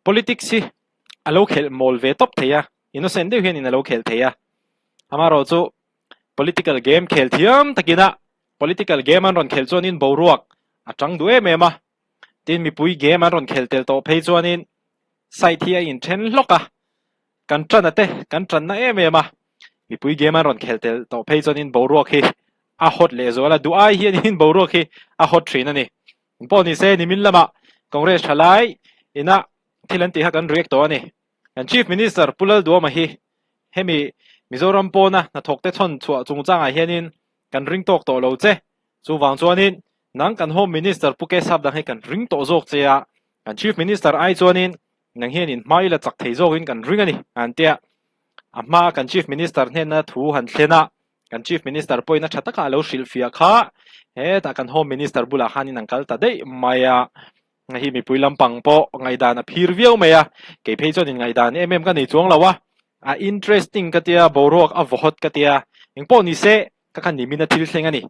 politics hi alo khel mol ve top theya innocent de hian in alo khel theya amaro chu political game khel thiam takina political game an ron khel chuan in boruak atang du mema tin mi pui game an ron khel tel to phei chuan in sai thia in then loka kan tran na mema mi pui game an ron khel tel to phei chuan in boruak hi a hot le zola du ai hian in boruak hi a hot thin ani poni se ni min lama congress thalai ina thilanti ha kan react to ani kan chief minister Lalduhoma hi hemi Mizoram pona na thokte thon chua chungchanga hianin kan ring tok to lo che chu wang chuanin nang kan home minister Sapdanga he kan ring to jok chea kan chief minister ai chuanin nang hianin mai la chak thei jokin kan ring ani antia amma kan chief minister hne na thu han thlena kan chief minister poina thataka lo shilfia kha he ta kan home minister bula khanin angkal ta dei maya ngai mi puilam pangpo ngaihdan a phir viau maya ke phei chuanin ngaihdan kan nei chuang lawa a interesting katia borok a vohot katia engpo ni se ka khan ni mina thil thlengani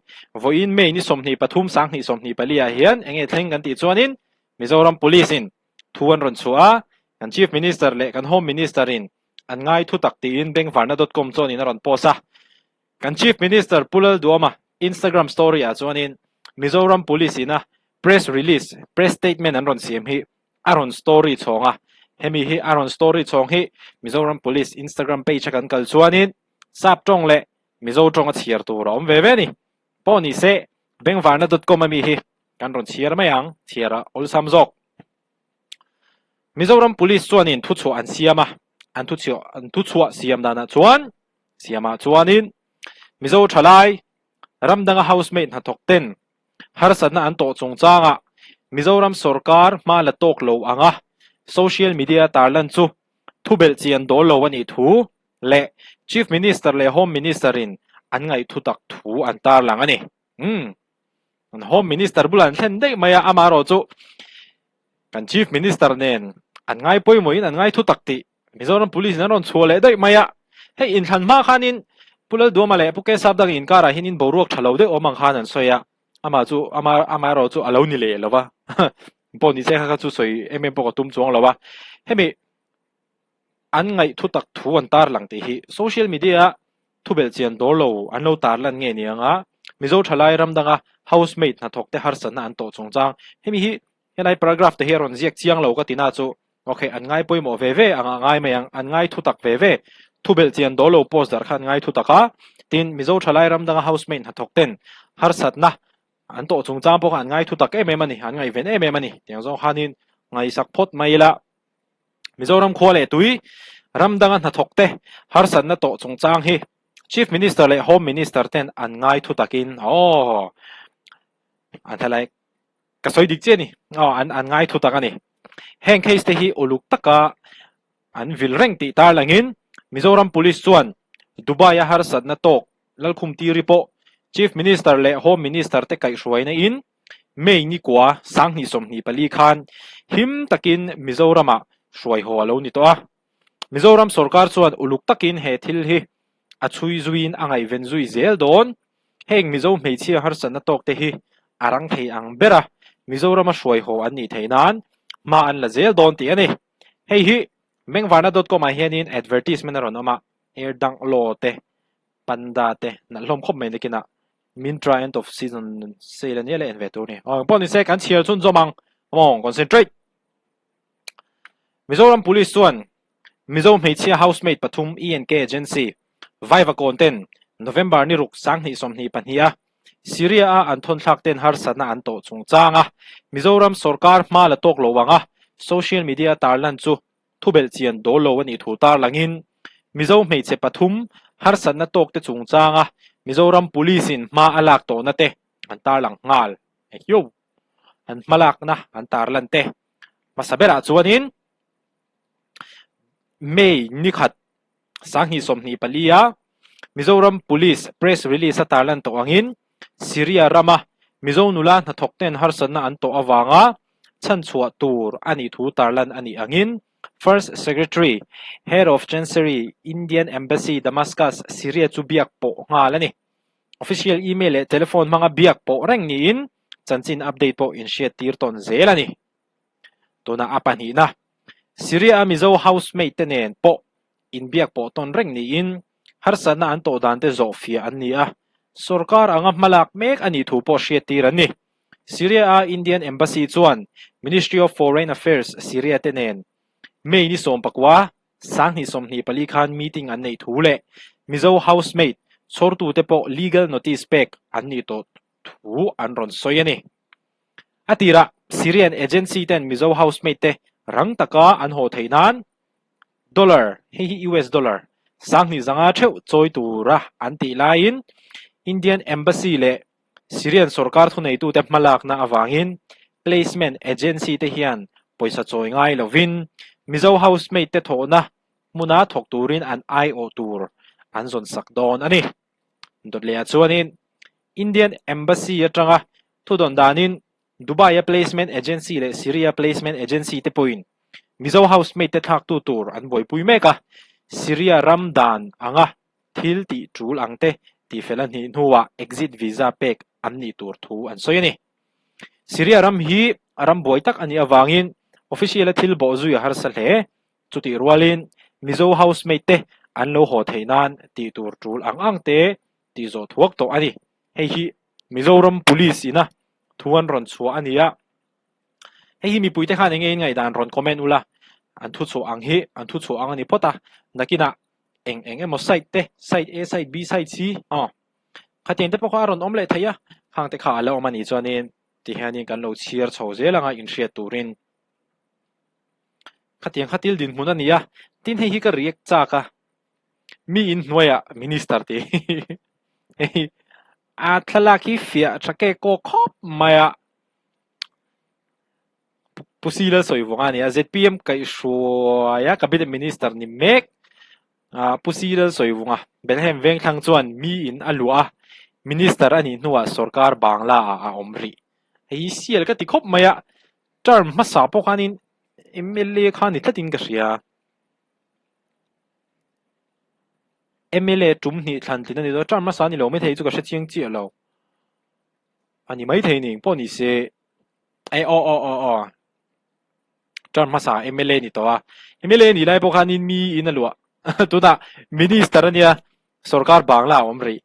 voin me ni somni pathum sang ni somni palia hian enge thleng kan ti chuanin Mizoram police in thuan ron chua kan chief minister le kan home minister in an ngai thu takti in bengvarna.com chon in ron posa kan chief minister Lalduhoma Instagram story a chuanin Mizoram police ina press release press statement an ron siam hi aron story chonga hemi hi aron story chong hi Mizoram police Instagram page kan kal chuanin Sapdanga le Mizo tong a chiar tur om ve ve ni poni se bengvarna.com ami hi kan ron chiar mayang chiara ol samjok Mizoram police chuanin thu chu an siama an thu chu siam dana chuan siama chuanin Mizo thalai Ramdanga housemate na thokten har satna an to chungchanga Mizoram sarkar ma la tok lo anga social media tarlan chu thubel chian do lo ani thu le chief minister le home minister in an ngai thu tak thu an tar lang ani an home minister bulan thlen dei maya amaro chu kan chief minister nen an ngai poi moin an ngai thu tak ti Mizoram police na ron chole dei maya he in than ma khanin Lalduhoma le Sapdanga in kara hinin boruak thalo de omang khanan soya ama chu amaro chu alo ni le lova poni se kha chu soi pok tum chuang lawa hemi an ngai thu tak thu an tar lang te hi social media thubel chian do lo an lo tar lan nge ni anga Mizo thalai Ramdanga housemate na thokte har san an to chungchang hemi hi helai paragraph te heron ziak chiang lo ka tina chu okay an ngai poimo ve anga ngai mayang an ngai thu tak ve thubel chian do lo post dar khan ngai thu taka tin Mizo thalai Ramdanga housemate na thokten har sat na an to chungchang pok an ngai thu tak mani an ngai ven mani tiang zo hanin ngai sak phot maila Mizoram khole tui Ramdanga na thokte har san na to chungchang hi chief minister le home minister ten an ngai thu takin an thalai ka soi dik che ni an ngai thu takani heng case te hi uluk taka an vil reng ti tar langin Mizoram police chuan Dubai har san na tok lalkhum ti ripo chief minister le home minister te kai hruaina in mei ni kwa sang ni som ni pali khan him takin Mizorama hruai ho alo ni to a Mizoram sarkar chuan uluk takin he thil hi a chui zuin angai ven zui zel don heng Mizo meichia har san na tok te hi arang thei ang bera Mizoram a hruai ho an ni theinan ma an la zel don ti ani hei hi bengvarna.com a hianin advertisement ron oma erdang lo te panda te na lom khop mai lekina Mintra end of season sale ni le en vetu ni poni se kan chial chun zomang concentrate Mizoram police chuan Mizo meichia housemate pathum ENK agency Viva content November ni ruk sang ni som ni panhia Syria a an thon thak ten har sana an to chungchanga Mizoram sarkar ma la tok lowanga social media tarlan chu thubel chian do lo ani thu tar langin Mizo meiche pathum har sana tok te chungchanga Mizoram police in ma alak to na te an tar lang ngal yo an malak na an tar lan te masabera chuanin May nikhat sang hi som ni palia Mizoram police press release atalan to angin Syria rama Mizo nula na thokten har san na an to awanga chan chua tur ani thu tarlan ani angin first secretary head of chancery Indian embassy Damascus Syria chu biak po ngalani official email e telephone mga biak po reng ni in chanchin update po in share tir ton zelani to na apan hi na Syria mizo housemate tenen po in biak po ton reng ni in har sana an to dan te zofia an ni a sarkar anga malak mek ani thu po hriat tir an ni Syria a Indian Embassy chuan Ministry of Foreign Affairs Syria tenen May ni som pakwa sang ni som ni pali khan meeting an nei thu le mizo housemate sortu te po legal notice pek an ni to thu an ron soyani atira Syrian agency ten mizo housemate te rang taka an ho theinan dollar hi US dollar sang ni zanga theu choi tura an ti lain Indian Embassy le Syrian sarkar thu nei tu te malak na awangin placement agency te hian poisa choi ngai lovin mizo housemate te thona muna thok turin an IO tur an zon sak don ani dot le chuanin Indian Embassy atanga thudon danin Dubai placement agency le Syria placement agency te point mizo housemate te thak tu tur an boi pui meka Syria ramdan anga thil ti trul angte ti felan hi nuwa exit visa pek an ni tur thu an soyani Syria ram hi ram boi tak ani awangin official thil bo zu har sal he chuti rualin mizo housemate te an lo ho theinan ti tur trul ang te ti zo thuak to ani hei hi Mizoram police ina thuan ron chua ania hei hi mi puite khan ngai dan ron comment ula an thu chu ang hi an thu chu ang ani pota nakina eng emo site te site A site B site C khatin te pokha ron omle thaya hang te kha ala omani chuanin ti hianin kan lo chiar chho zelanga in hriat turin khatil din hmun ania tin hei hi ka react cha ka mi in hnuaya minister te a thalaki fia thake ko khop maya pusila soiwanga ni ZPM kai shruaya cabinet minister ni mek pusila soiwanga benhem veng thang chuan mi in alua minister ani nuwa sarkar bangla a omri hei sial ka ti khop maya term masa po khanin MLA khani thatin ka ria MLA tumni thlan tin ani do term masa ni lo me thei chu ka hriang chi lo ani mai thei ning po ni se ai term masa MLA ni to MLA ni lai po khanin mi in alua tuda minister ania sarkar bangla omri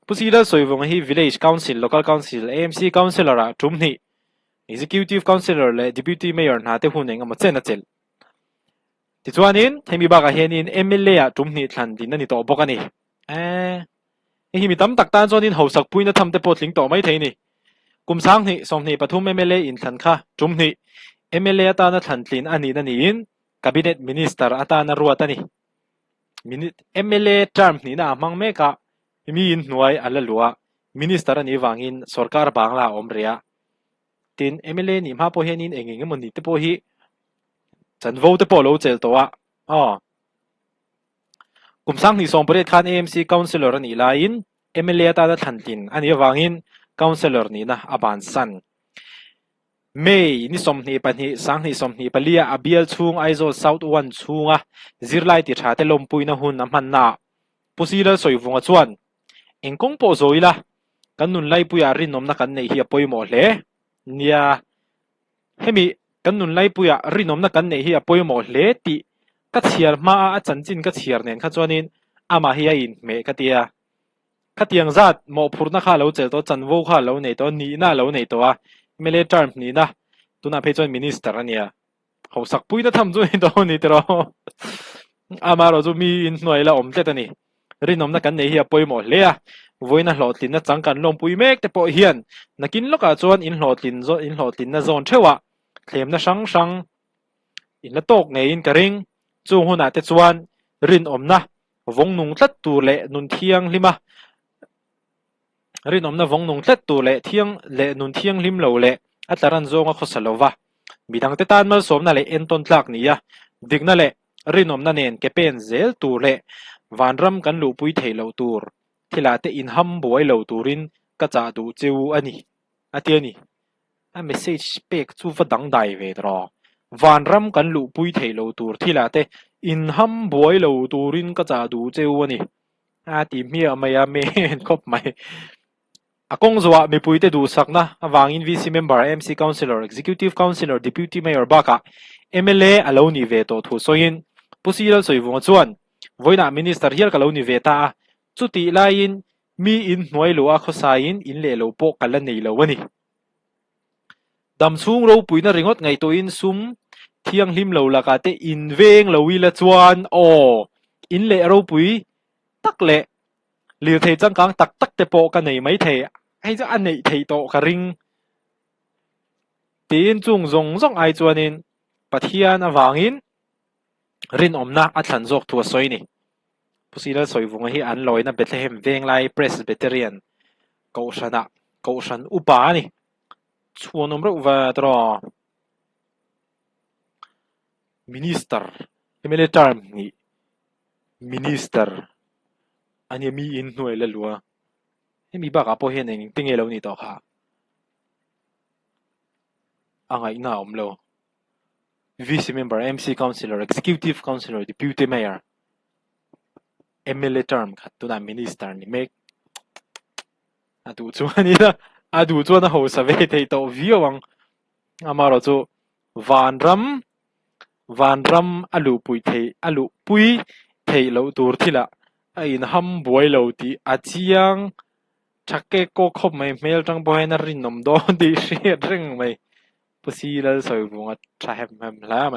pusila soiwang hi village council local council AMC councilor a tumni executive councilor le deputy mayor na te huneng ama chena chel ti chuanin themi ba ka henin MLA a tumni thlan din ani to bokani hi mi tam tak tan zonin hosak puina thamte potling to mai theini kumsang ni somni pathum MLA in thlan kha tumni MLA ata na thlan tlin ani na niin cabinet minister ata na ruatani MLA term ni na mang meka mi in hnuai ala lua minister ani wangin sarkar bangla omria tin MLA ni ma po henin engeng moni te po hi chan vote po lo chel to a kumsang ni sompret khan AMC councilor ani lain MLA ta da thantin ani wangin councilor ni na aban san May ni somni pani sang ni somni palia abial chung aizol south one chunga zirlai ti thate lompuina hun amhan na pusila soiwunga chuan engkong po zoila kanun lai puya rinom na kan nei hi poimo hle nia hemi kanun lai puya rinom na kan nei hi poimo hle ti ka chiar ma a chanchin ka chiar nen kha chuanin ama hi in me ka tia khatiang zat mo phurna kha lo chel to chanwo kha lo nei to ni na lo nei to a mele term ni na tuna phe chuan minister ania hosak puina tham chu to ni tero ama ro chu mi in hnuai la om te tani rinom na kan nei hi poimo hle a voina hlotlin na changkan lom pui mek te po hian nakin loka chuan in hlotlin na zone thewa thlem na sang in la tok nei in karing chu huna te chuan rin omna vong nung tlat tur le nun thiang lima rin omna vong nung tlat tur le thiang le nun thiang lim lo le atlaran zonga khosalova bidang te tan mal somna le enton tlak nia digna le rin omna nen kepen zel tur le vanram kan lu pui thei lo tur thilate in ham boy lo turin ka cha du cheu ani atiani a message pek chu va dang dai ve dro vanram kan lu pui thei lo tur thilate in ham boy lo turin ka cha du cheu ani a ti mi amaya men khop mai akong zowa mi puite du sakna awangin VC member MC councilor executive councilor deputy mayor baka MLA alo ni ve to thu soin pusilal soiwunga chuan voina minister hial kalo ni ve ta chuti lain mi in hnuai lo a khosain in le lo po kala nei lo ani dam chung ro puina ringot ngai to in sum thiang hlim lo laka te in veng lo wi la chuan o in le ro pui tak le liu thei changkang tak tak te po ka nei mai thei ai cha an nei thei to ka ring tin chung zong zong ai chuanin pathian awangin rin omna a thlan jok thua soini pusila soiwunga hi an loina Bethlehem veng lai Presbyterian ko shan upa ni chuanom ro wa tro minister MLA term ni minister ani mi in hnuai la lua mi ba ka po hian eng tingelo ni to kha angai na omlo VC member MC councillor executive councillor deputy mayor MLA term kha tuna minister ni mek adu chuani la adu chuan ho sa ve thei to viawang amaro chu vanram alu pui thei lo tur thila ain ham buai lo ti achiang thake ko khop mai mel tang boy na rin nom do di she reng mai pusilal soiwunga thahem la mai